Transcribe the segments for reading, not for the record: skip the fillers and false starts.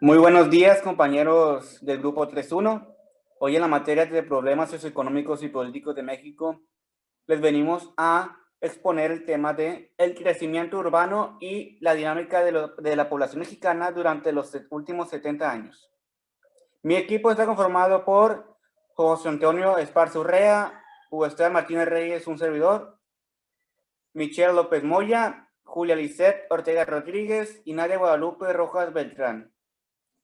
Muy buenos días, compañeros del Grupo 3.1. Hoy en la materia de problemas socioeconómicos y políticos de México, les venimos a exponer el tema de el crecimiento urbano y la dinámica de la población mexicana durante los últimos 70 años. Mi equipo está conformado por José Antonio Esparza Urrea, Hugo Esteban Martínez Reyes, un servidor, Michelle López Moya, Julia Lisset Ortega Rodríguez y Nadia Guadalupe Rojas Beltrán.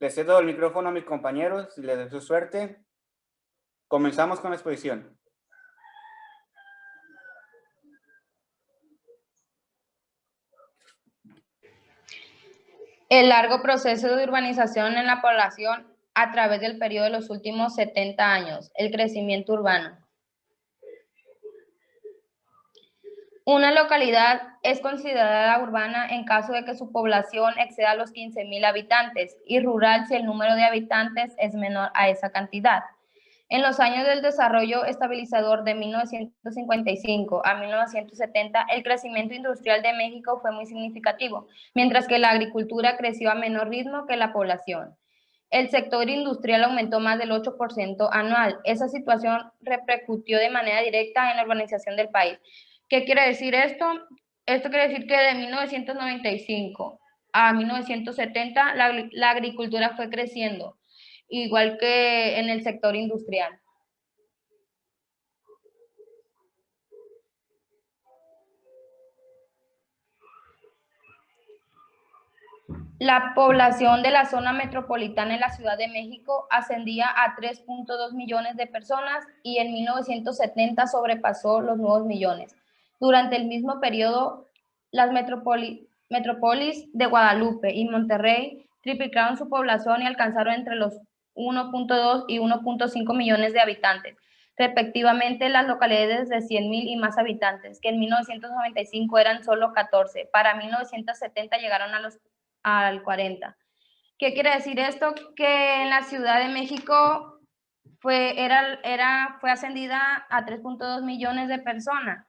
Les cedo el micrófono a mis compañeros y les deseo suerte. Comenzamos con la exposición. El largo proceso de urbanización en la población a través del periodo de los últimos 70 años, el crecimiento urbano. Una localidad es considerada urbana en caso de que su población exceda los 15,000 habitantes y rural si el número de habitantes es menor a esa cantidad. En los años del desarrollo estabilizador de 1955 a 1970, el crecimiento industrial de México fue muy significativo, mientras que la agricultura creció a menor ritmo que la población. El sector industrial aumentó más del 8% anual. Esa situación repercutió de manera directa en la urbanización del país. ¿Qué quiere decir esto? Esto quiere decir que de 1995 a 1970 la agricultura fue creciendo, igual que en el sector industrial. La población de la zona metropolitana en la Ciudad de México ascendía a 3.2 millones de personas y en 1970 sobrepasó los nuevos millones. Durante el mismo periodo, las metrópolis de Guadalupe y Monterrey triplicaron su población y alcanzaron entre los 1.2 y 1.5 millones de habitantes, respectivamente las localidades de 100,000 y más habitantes, que en 1995 eran solo 14. Para 1970 llegaron al 40. ¿Qué quiere decir esto? Que en la Ciudad de México fue ascendida a 3.2 millones de personas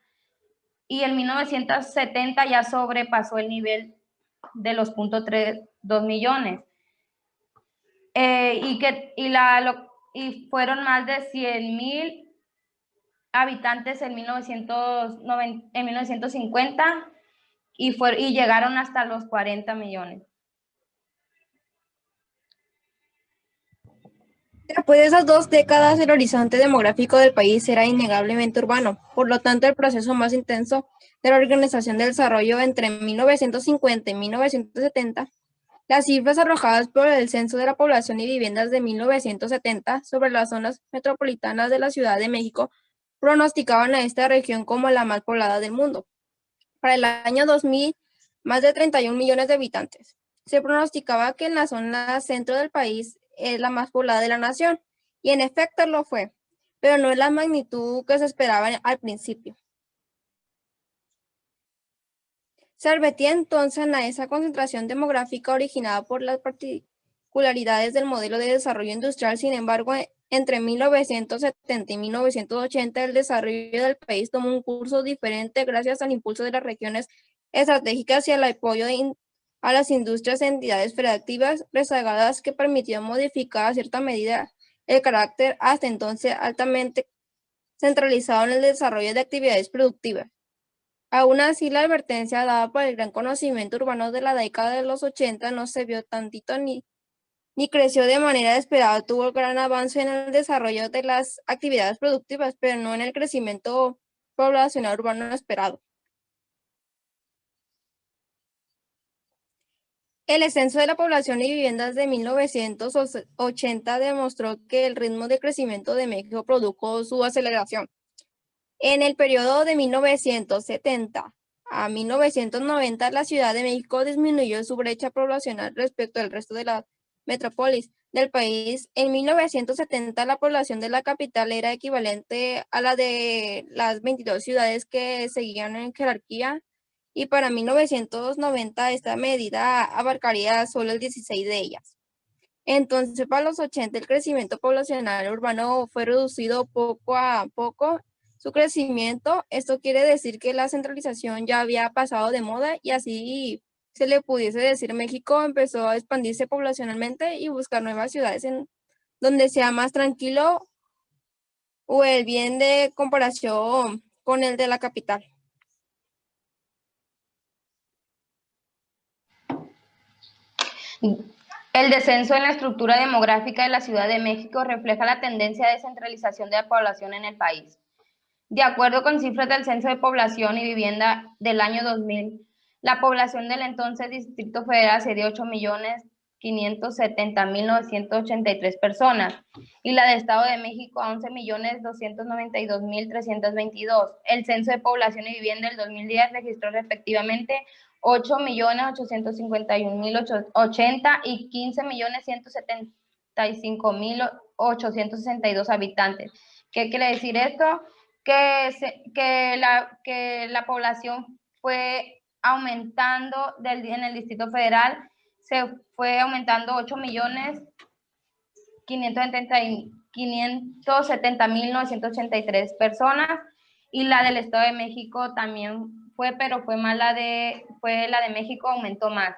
y en 1970 ya sobrepasó el nivel de los 0.32 millones. Y fueron más de 100,000 habitantes en 1950 y llegaron hasta los 40 millones. Después de esas 2 décadas, el horizonte demográfico del país era innegablemente urbano. Por lo tanto, el proceso más intenso de la Organización del Desarrollo entre 1950 y 1970, las cifras arrojadas por el Censo de la Población y Viviendas de 1970 sobre las zonas metropolitanas de la Ciudad de México pronosticaban a esta región como la más poblada del mundo. Para el año 2000, más de 31 millones de habitantes. Se pronosticaba que en la zona centro del país es la más poblada de la nación, y en efecto lo fue, pero no en la magnitud que se esperaba al principio. Se advertía entonces a esa concentración demográfica originada por las particularidades del modelo de desarrollo industrial. Sin embargo, entre 1970 y 1980 el desarrollo del país tomó un curso diferente gracias al impulso de las regiones estratégicas y al apoyo a las industrias e entidades federativas rezagadas que permitió modificar a cierta medida el carácter hasta entonces altamente centralizado en el desarrollo de actividades productivas. Aún así, la advertencia dada por el gran conocimiento urbano de la década de los 80 no se vio tantito ni creció de manera esperada. Tuvo gran avance en el desarrollo de las actividades productivas, pero no en el crecimiento poblacional urbano esperado. El ascenso de la población y viviendas de 1980 demostró que el ritmo de crecimiento de México produjo su aceleración. En el periodo de 1970 a 1990, la Ciudad de México disminuyó su brecha poblacional respecto al resto de las metrópolis del país. En 1970, la población de la capital era equivalente a la de las 22 ciudades que seguían en jerarquía, y para 1990 esta medida abarcaría solo el 16 de ellas. Entonces, para los 80, el crecimiento poblacional urbano fue reducido poco a poco su crecimiento. Esto quiere decir que la centralización ya había pasado de moda y así se le pudiese decir, México empezó a expandirse poblacionalmente y buscar nuevas ciudades en donde sea más tranquilo o el bien de comparación con el de la capital. El descenso en la estructura demográfica de la Ciudad de México refleja la tendencia de descentralización de la población en el país. De acuerdo con cifras del Censo de Población y Vivienda del año 2000, la población del entonces Distrito Federal sería 8.570.983 personas y la del Estado de México a 11.292.322. El Censo de Población y Vivienda del 2010 registró respectivamente 8.851.080 y 15.175.862 habitantes. ¿Qué quiere decir esto? Que la población fue aumentando en el Distrito Federal, se fue aumentando 8.570.983 personas, y la del Estado de México también fue, pero fue más la de México, aumentó más.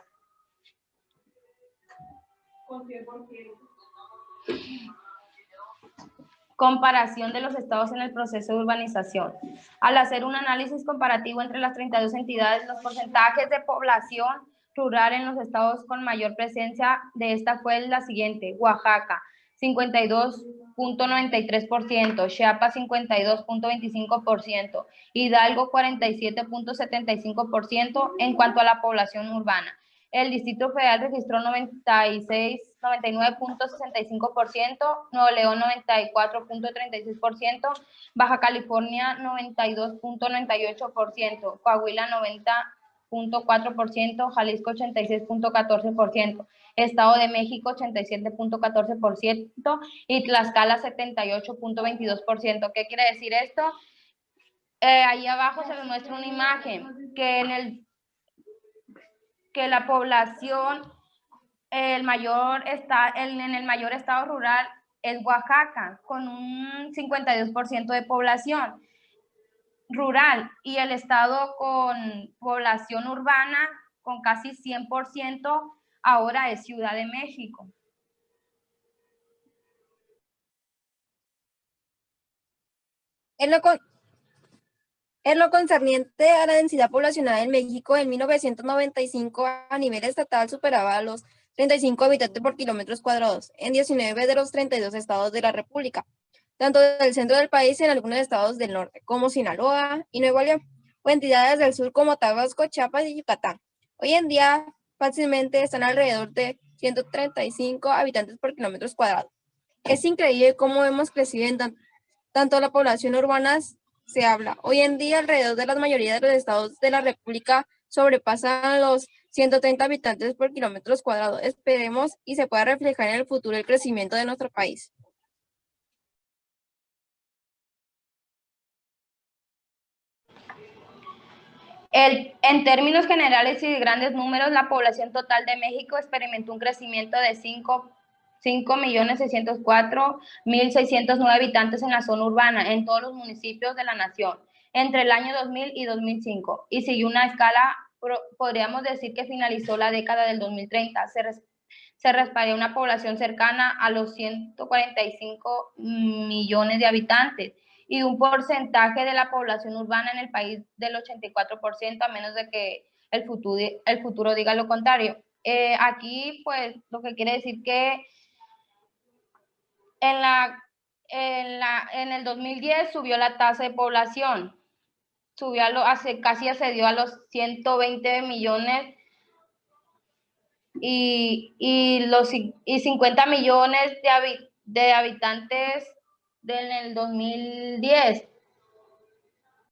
Comparación de los estados en el proceso de urbanización. Al hacer un análisis comparativo entre las 32 entidades, los porcentajes de población rural en los estados con mayor presencia de esta fue la siguiente: Oaxaca, 52.93%, Chiapas 52.25%, Hidalgo 47.75% en cuanto a la población urbana. El Distrito Federal registró 99.65%, Nuevo León 94.36%, Baja California 92.98%, Coahuila 90.4%, Jalisco 86.14%, Estado de México 87.14% y Tlaxcala 78.22%. ¿Qué quiere decir esto? Ahí abajo se les muestra una imagen que que la población, en el mayor estado rural es Oaxaca, con un 52% de población rural, y el estado con población urbana con casi 100% ahora es Ciudad de México. En lo concerniente a la densidad poblacional en México, en 1995 a nivel estatal superaba a los 35 habitantes por kilómetros cuadrados en 19 de los 32 estados de la República, tanto del centro del país y en algunos estados del norte, como Sinaloa y Nuevo León, o entidades del sur como Tabasco, Chiapas y Yucatán. Hoy en día fácilmente están alrededor de 135 habitantes por kilómetros cuadrados. Es increíble cómo hemos crecido en tanto la población urbana se habla. Hoy en día, alrededor de la mayoría de los estados de la República sobrepasan los 130 habitantes por kilómetros cuadrados. Esperemos y se pueda reflejar en el futuro el crecimiento de nuestro país. En términos generales y de grandes números, la población total de México experimentó un crecimiento de 5.604.609 habitantes en la zona urbana, en todos los municipios de la nación, entre el año 2000 y 2005, y siguió una escala, podríamos decir que finalizó la década del 2030, se respalda una población cercana a los 145 millones de habitantes, y de un porcentaje de la población urbana en el país del 84%, a menos de que el futuro diga lo contrario. Aquí, pues, lo que quiere decir que en el 2010 subió la tasa de población, casi accedió a los 120 millones y 50 millones de habitantes en el 2010.